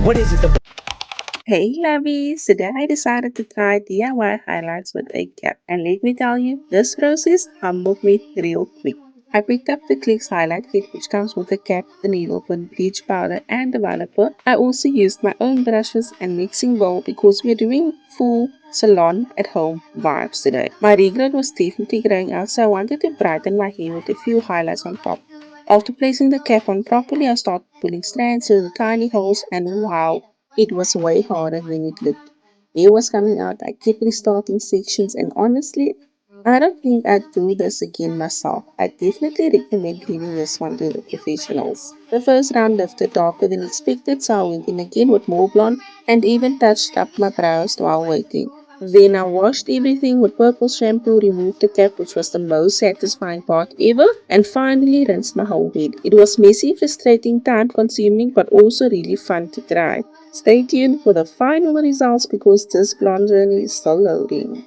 What is it? The Hey lovies, today I decided to try DIY highlights with a cap, and let me tell you, this process humbled me real quick. I picked up the Clicks highlight kit which comes with a cap, the needle pen, bleach powder and developer. I also used my own brushes and mixing bowl because we're doing full salon at home vibes today. My regret was definitely growing out, so I wanted to brighten my hair with a few highlights on top. After placing the cap on properly, I started pulling strands through the tiny holes, and wow, it was way harder than it looked. Hair was coming out, I kept restarting sections, and honestly, I don't think I'd do this again myself. I definitely recommend leaving this one to the professionals. The first round lifted darker than expected, so I went in again with more blonde and even touched up my brows while waiting. Then I washed everything with purple shampoo, removed the cap, which was the most satisfying part ever, and finally rinsed my whole head. It was messy, frustrating, time consuming, but also really fun to try. Stay tuned for the final results because this blonde journey is still loading.